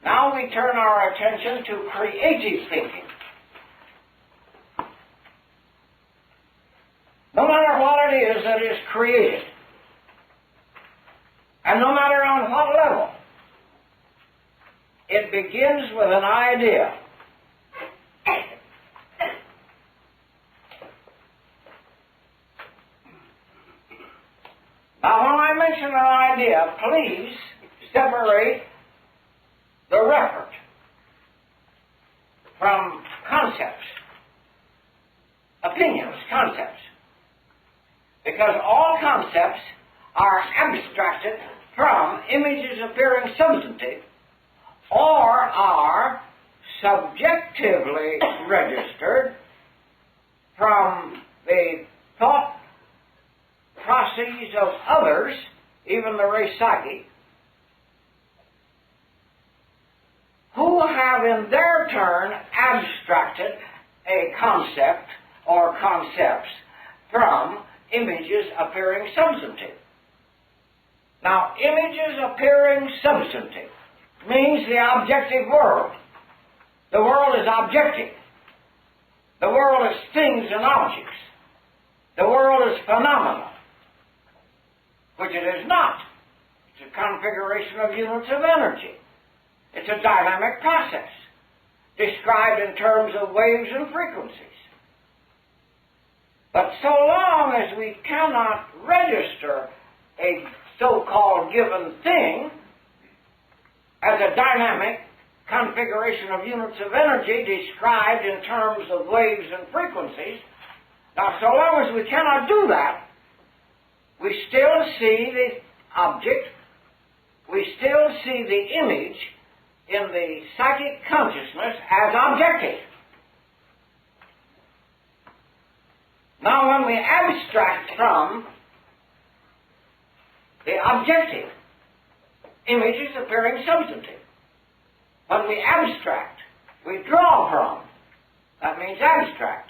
Now we turn our attention to creative thinking. No matter what it is that is created, and no matter on what level, it begins with an idea. Now, when I mention an idea, please separate the referent from concepts, opinions, concepts. Because all concepts are abstracted from images appearing substantive or are subjectively registered from the thought processes of others, even the res psyche, who have in their turn abstracted a concept or concepts from images appearing substantive. Now, images appearing substantive means the objective world. The world is objective. The world is things and objects. The world is phenomena, which it is not. It's a configuration of units of energy. It's a dynamic process described in terms of waves and frequencies. But so long as we cannot register a so-called given thing as a dynamic configuration of units of energy described in terms of waves and frequencies, now so long as we cannot do that, we still see the object, we still see the image in the psychic consciousness as objective. Now, when we abstract from the objective, images appearing substantive. When we abstract, we draw from, that means abstract.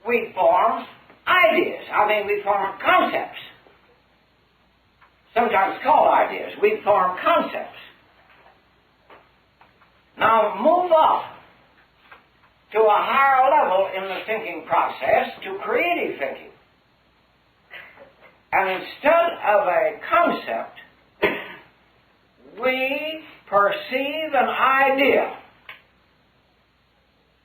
We form ideas. We form concepts. Sometimes called ideas. We form concepts. Now, move up to a higher level in the thinking process, to creative thinking. And instead of a concept, we perceive an idea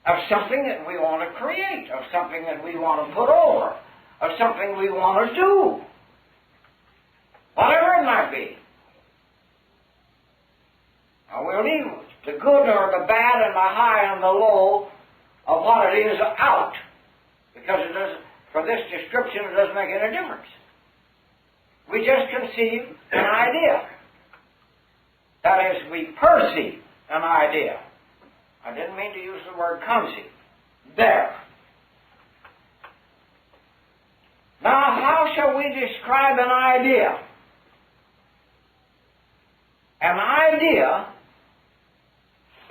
of something that we want to create, of something that we want to put over, of something we want to do. Whatever it might be. Now, we'll leave the good or the bad and the high and the low of what it is out, because it doesn't, for this description, it doesn't make any difference. We just conceive an idea. That is, we perceive an idea. I didn't mean to use the word conceive. There. Now, how shall we describe an idea? An idea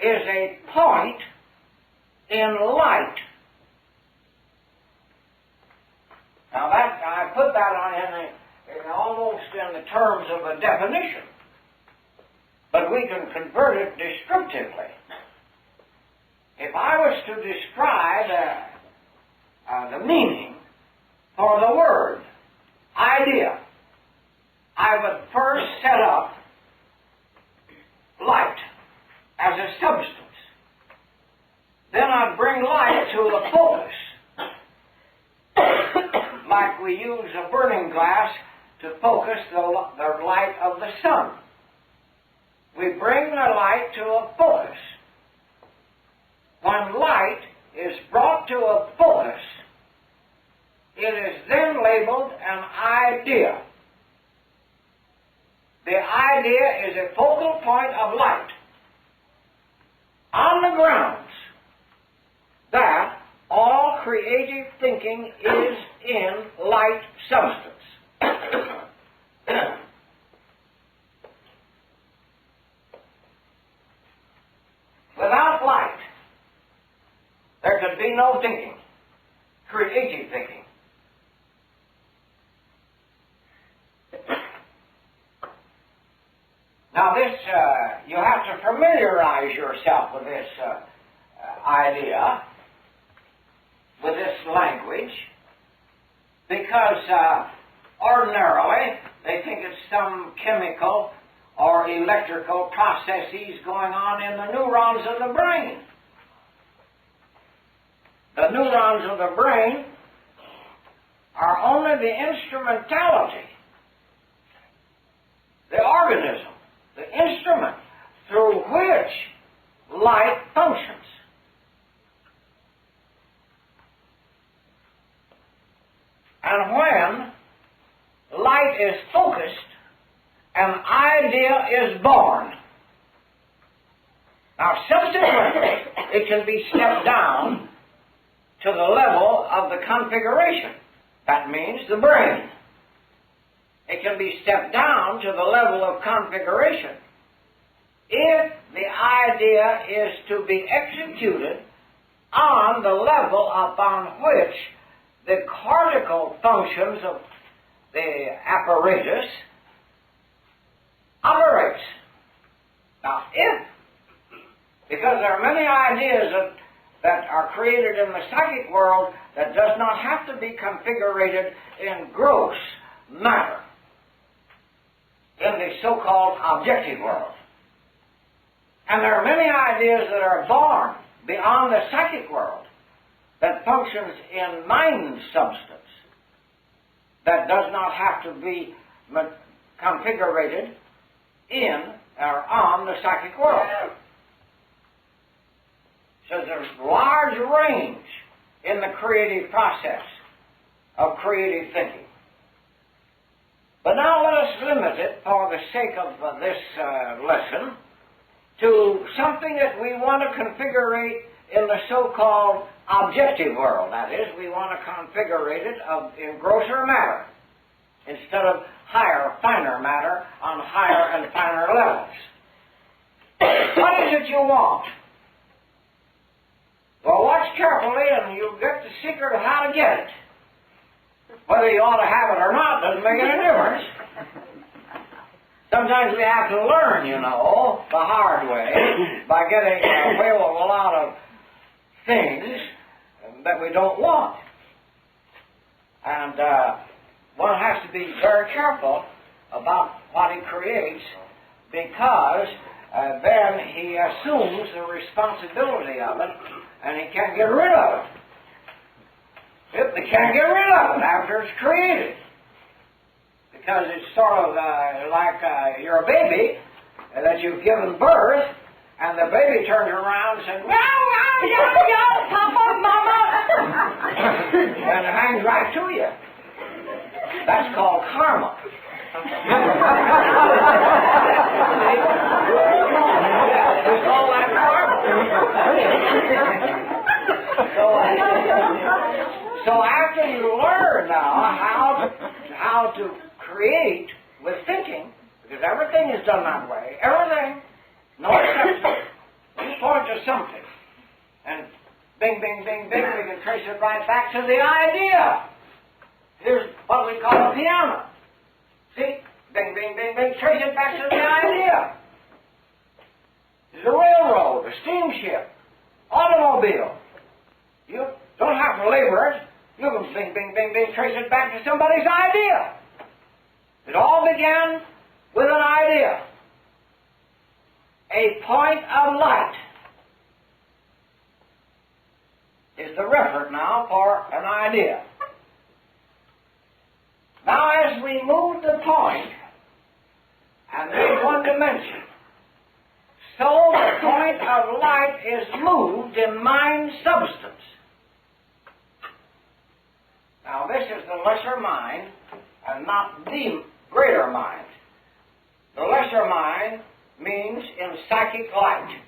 is a point in light. Now that, I put that on almost in the terms of a definition, but we can convert it descriptively. If I was to describe the meaning for the word idea, I would first set up light as a substance. Then I'd bring light to a focus, like we use a burning glass to focus the light of the sun. We bring the light to a focus. When light is brought to a focus, it is then labeled an idea. The idea is a focal point of light on the grounds that all creative thinking is in light substance. Without light, there could be no thinking, creative thinking. Now this you have to familiarize yourself with this idea, with this language, because ordinarily they think it's some chemical or electrical processes going on in the neurons of the brain. The neurons of the brain are only the instrumentality, the organism, the instrument through which light functions. And when light is focused, an idea is born. Now, subsequently, it can be stepped down to the level of the configuration. That means the brain. It can be stepped down to the level of configuration if the idea is to be executed on the level upon which the cortical functions of the apparatus operates. Now, because there are many ideas that are created in the psychic world that does not have to be configured in gross matter in the so-called objective world. And there are many ideas that are born beyond the psychic world that functions in mind substance that does not have to be configured in or on the psychic world. So there's large range in the creative process of creative thinking. But now let us limit it, for the sake of this lesson, to something that we want to configure in the so-called objective world. That is, we want to configure it in grosser matter instead of higher, finer matter on higher and finer levels. What is it you want? Well, watch carefully and you'll get the secret of how to get it. Whether you ought to have it or not doesn't make any difference. Sometimes we have to learn, you know, the hard way by getting away with a lot of things that we don't want. And one has to be very careful about what he creates, because then he assumes the responsibility of it and he can't get rid of it. They can't get rid of it after it's created. Because it's sort of like you're a baby that you've given birth, and the baby turns around and says, "Meow, meow, meow, meow, Papa, Mama," and it hangs right to you. That's called karma. We call that karma. So after you learn now how to create with thinking, because everything is done that way, everything, no exception. You point to something, and bing, bing, bing, bing, we can trace it right back to the idea. Here's what we call a piano. See? Bing, bing, bing, bing, trace it back to the idea. There's a railroad, a steamship, automobile. You don't have to labor it. You can bing, bing, bing, bing, trace it back to somebody's idea. It all began with an idea. A point of light is the reference now for an idea. Now as we move the point and make one dimension, so the point of light is moved in mind substance. Now this is the lesser mind and not the greater mind. The lesser mind means in psychic light.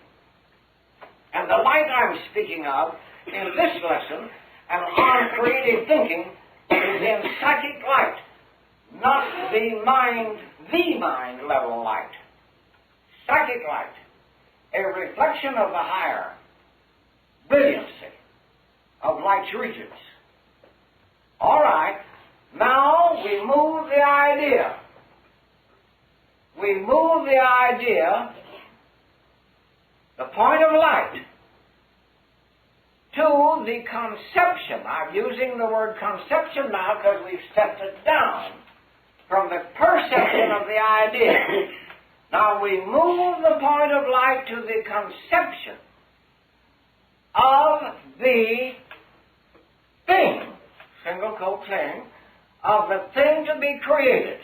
And the light I'm speaking of in this lesson and on creative thinking is in psychic light, not the mind level light. Psychic light, a reflection of the higher brilliancy of light's regions. All right, now we move the idea. We move the idea point of light to the conception. I'm using the word conception now because we've stepped it down from the perception of the idea. Now we move the point of light to the conception of the thing, single quote thing, of the thing to be created.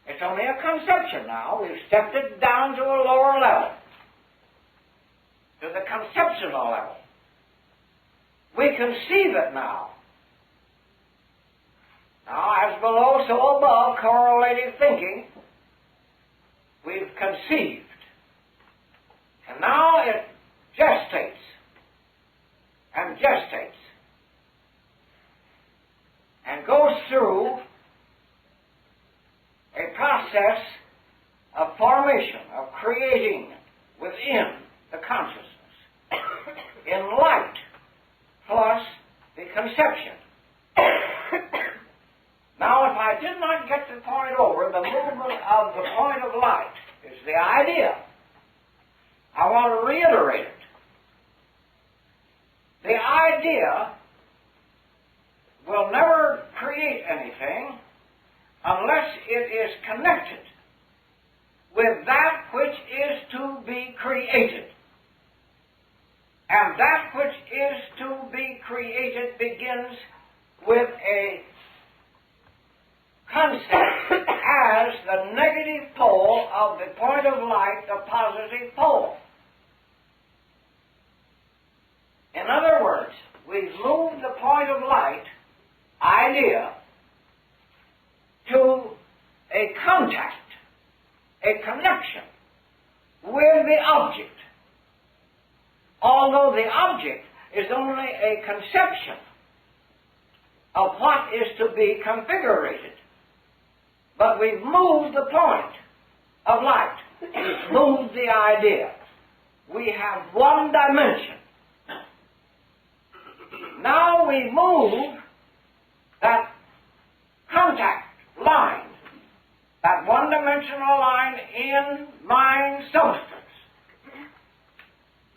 It's only a conception now. We've stepped it down to a lower level, to the conceptual level. We conceive it now. Now, as below, so above, correlative thinking, we've conceived. And now it gestates and gestates and goes through a process of formation, of creating within the consciousness in light plus the conception. Now, if I did not get the point over, the movement of the point of light is the idea. I want to reiterate it. The idea will never create anything unless it is connected with that which is to be created. And that which is to be created begins with a concept as the negative pole of the point of light, the positive pole. In other words, we've moved the point of light idea to a contact, a connection with the object, although the object is only a conception of what is to be configurated. But we've moved the point of light. We've moved the idea. We have one dimension. Now we move that contact line, that one-dimensional line in mind substance.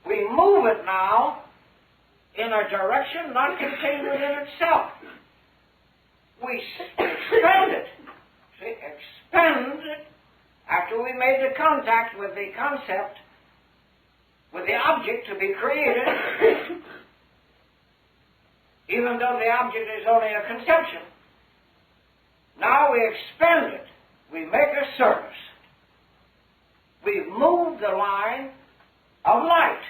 We move it now in a direction not contained within itself. We expand it. See, expand it after we made the contact with the concept, with the object to be created, even though the object is only a conception. Now we expand it. We make a surface. We've moved the line of light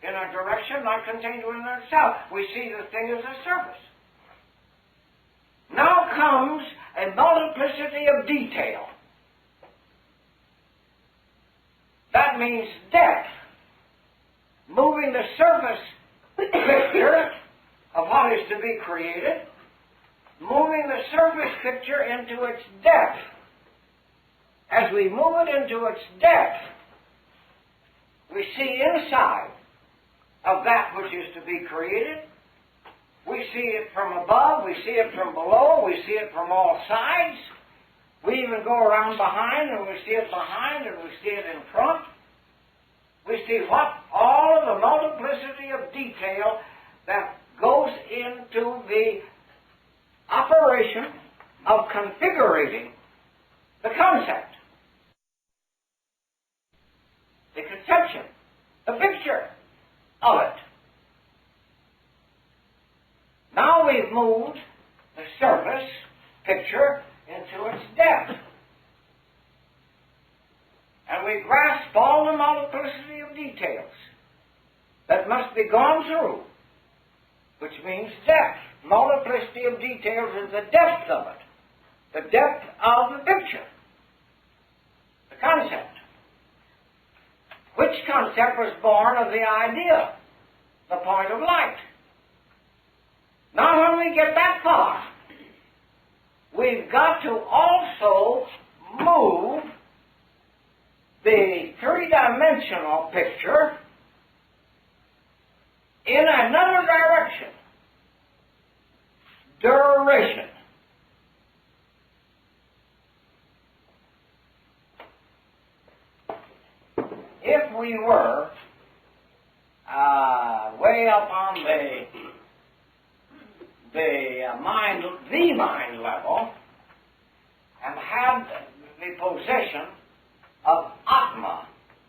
in a direction not contained within itself. We see the thing as a surface. Now comes a multiplicity of detail. That means depth. Moving the surface picture of what is to be created, moving the surface picture into its depth. As we move it into its depth, we see inside of that which is to be created. We see it from above, we see it from below, we see it from all sides. We even go around behind and we see it behind and we see it in front. We see what? All of the multiplicity of detail that goes into the operation of configuring the concept, the conception, the picture of it. Now we've moved the surface picture into its depth. And we grasp all the multiplicity of details that must be gone through, which means depth. Multiplicity of details is the depth of it, the depth of the picture, the concept. Which concept was born of the idea, the point of light? Now when we get that far, we've got to also move the three-dimensional picture in another direction. Duration. If we were way up on the mind level, and had the possession of Atma,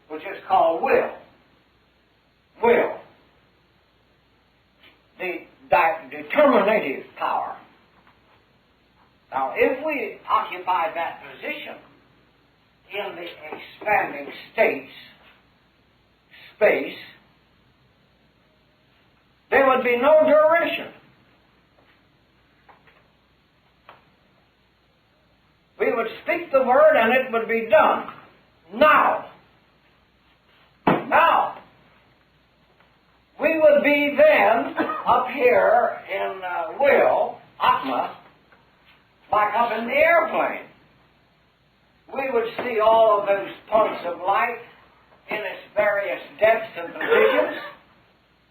which is called will. Will. The determinative power. Now, if we occupy that position in the expanding space, there would be no duration. We would speak the word and it would be done. Now. We would be then up here in will, Atma, like up in the airplane. We would see all of those points of light in its various depths and positions,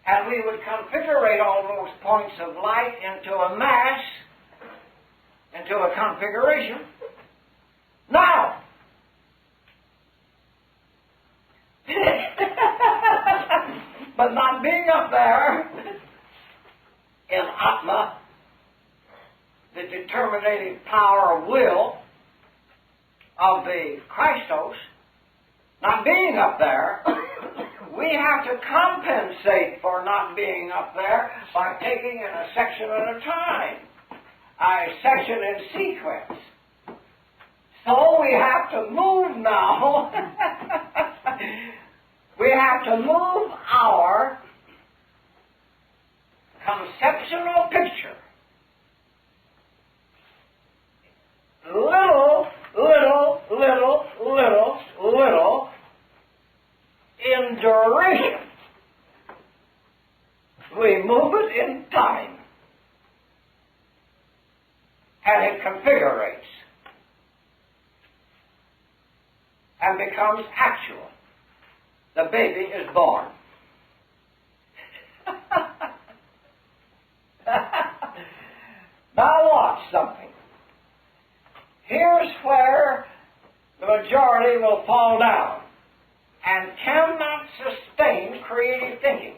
and we would configure all those points of light into a mass, into a configuration. Now! But not being up there in Atma, the determinative power of will of the Christos, not being up there, we have to compensate for not being up there by taking it a section at a time, a section in sequence. So we have to move now. We have to move our conceptual picture little in duration. We move it in time, and it configurates and becomes actual. The baby is born. Now watch something. Here's where the majority will fall down and cannot sustain creative thinking.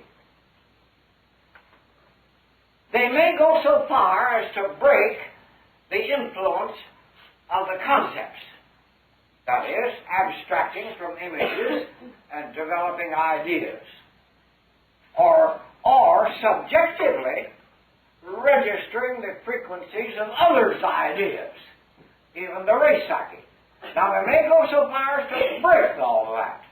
They may go so far as to break the influence of the concepts. That is, abstracting from images and developing ideas. Or subjectively registering the frequencies of others' ideas, even the race psychic. Now, they may go so far as to break all of that.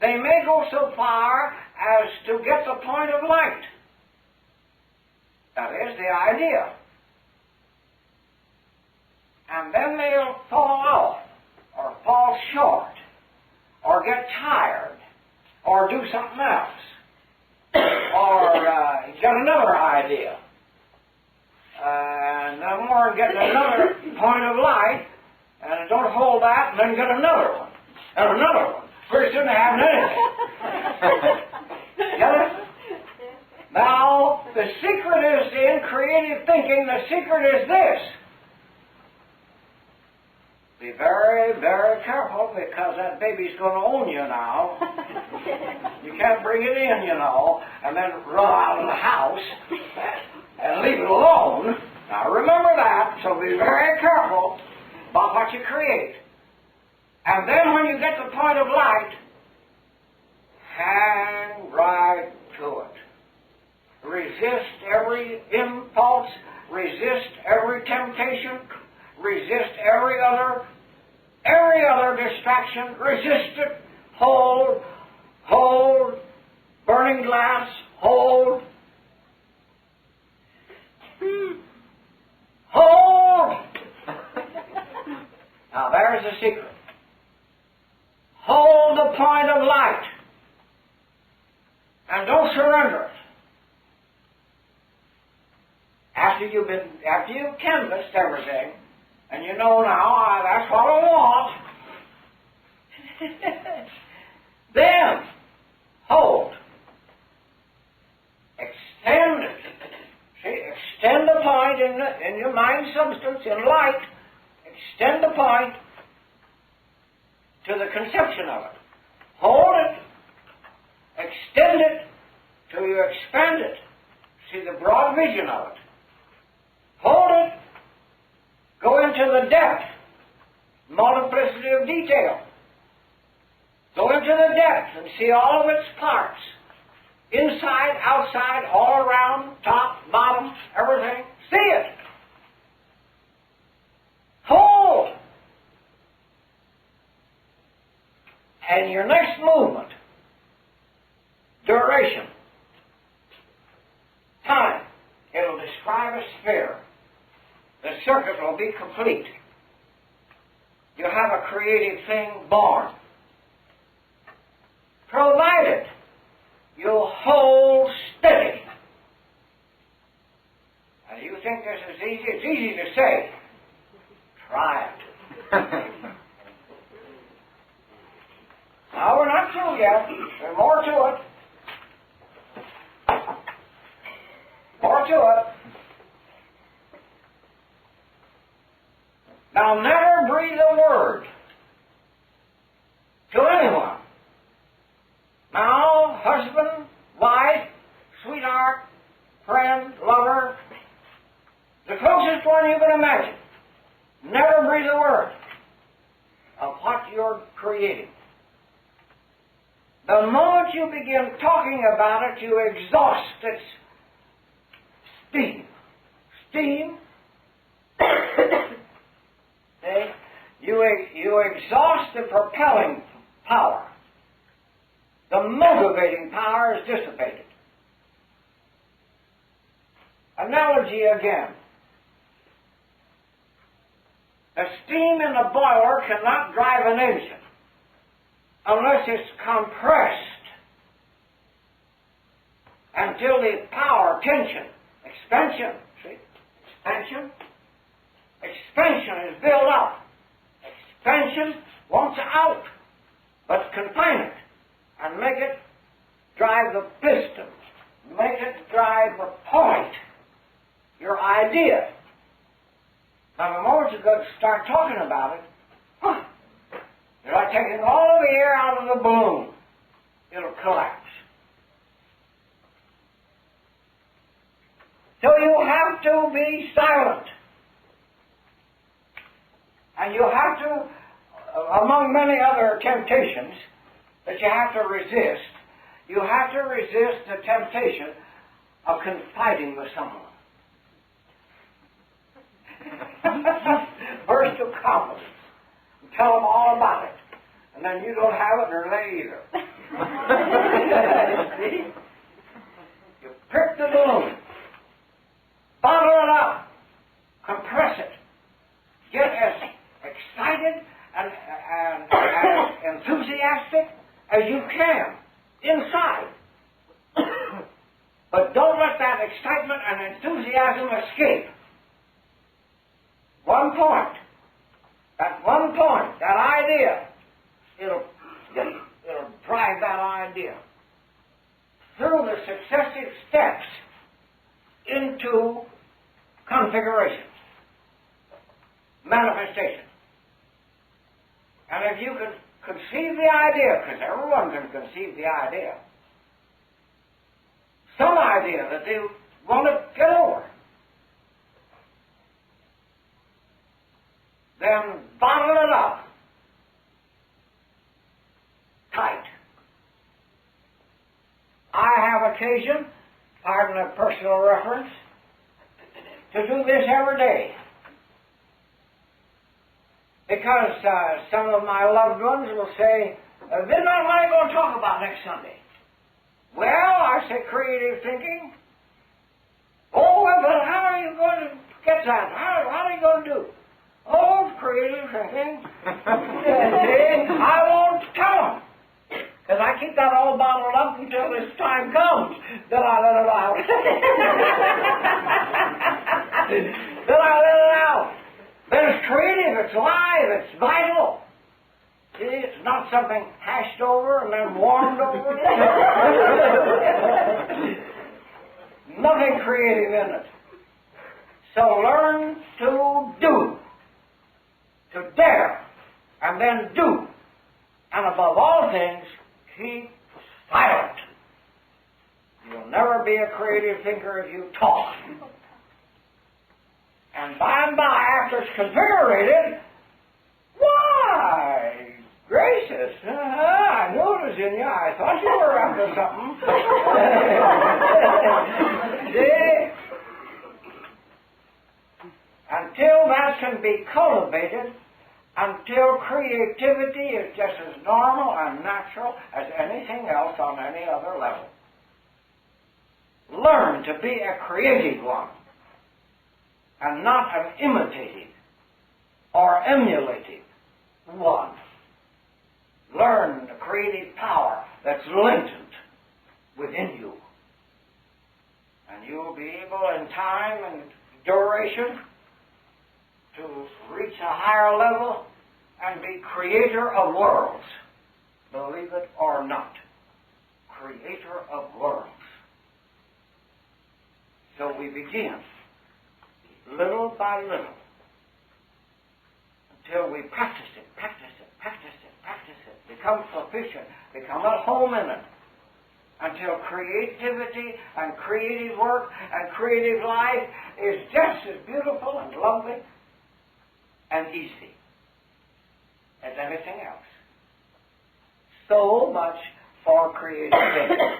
They may go so far as to get the point of light. That is, the idea. And then they'll fall off, or fall short, or get tired, or do something else, or get another idea, and no more getting another point of light, and don't hold that, and then get another one, and another one. Pretty soon they haven't anything. Get it? Now, the secret is in creative thinking, the secret is this. Be very, very careful, because that baby's going to own you now. You can't bring it in, and then run out of the house and leave it alone. Now remember that, so be very careful about what you create. And then when you get the point of light, hang right to it. Resist every impulse, resist every temptation, resist every other distraction, resist it, hold, burning glass, hold, hold. Now there's the secret. Hold the point of light, and don't surrender it. After you've canvassed everything, and you know now, that's what I want, then hold. Extend it. See, extend the point in your mind substance, in light. Extend the point to the conception of it. Hold it. a vision of it. Hold it. Go into the depth, multiplicity of detail. Go into the depth and see all of its parts. Inside, outside, all around, top, bottom, everything. See it. Hold. And your next movement, duration, time, it'll describe a sphere. The circuit will be complete. You'll have a creative thing born. Provided you'll hold steady. Now, you think this is easy? It's easy to say. Try it. Now, we're not through yet. There's more to it. More to it. Now, never breathe a word to anyone. Now, husband, wife, sweetheart, friend, lover, the closest one you can imagine. Never breathe a word of what you're creating. The moment you begin talking about it, you exhaust its steam. Steam. See? You exhaust the propelling power. The motivating power is dissipated. Analogy again. The steam in the boiler cannot drive an engine unless it's compressed until the power, tension, expansion, see? Expansion is built up. Expansion wants out, but confine it and make it drive the piston, make it drive the point, your idea. Now, the moment you start talking about it, you're like taking all the air out of the balloon. It'll collapse. So you have to be silent. And you have to, among many other temptations that you have to resist, you have to resist the temptation of confiding with someone. Burst of confidence. And tell them all about it. And then you don't have it or they either. See? You prick the balloon. Bottle it up. Compress it. Get as excited and as enthusiastic as you can inside. But don't let that excitement and enthusiasm escape. One point. At one point, that idea, it'll drive that idea through the successive steps into configuration, manifestation. And if you can conceive the idea, because everyone can conceive the idea, some idea that they want to get over, then bottle it up tight. I have occasion, pardon a personal reference, to do this every day. Because some of my loved ones will say, Vitvan, what are you going to talk about next Sunday? Well, I say creative thinking. Oh, well, but how are you going to get that? How are you going to do? Oh, creative thinking. I won't tell them. Because I keep that all bottled up until this time comes. Then I let it out. Then I let it out. But it's creative, it's live, it's vital. See, it's not something hashed over and then warmed over. Nothing creative in it. So learn to do, to dare, and then do. And above all things, keep silent. You'll never be a creative thinker if you talk. And by and by, after it's configurated, why, gracious, I knew it was in you. I thought you were up to something. See? Until that can be cultivated, until creativity is just as normal and natural as anything else on any other level. Learn to be a creative one, and not an imitative or emulative one. Learn the creative power that's latent within you. And you will be able in time and duration to reach a higher level and be creator of worlds. Believe it or not. Creator of worlds. So we begin little by little until we practice it, become proficient, become at home in it, until creativity and creative work and creative life is just as beautiful and lovely and easy as anything else. So much for creative thinking.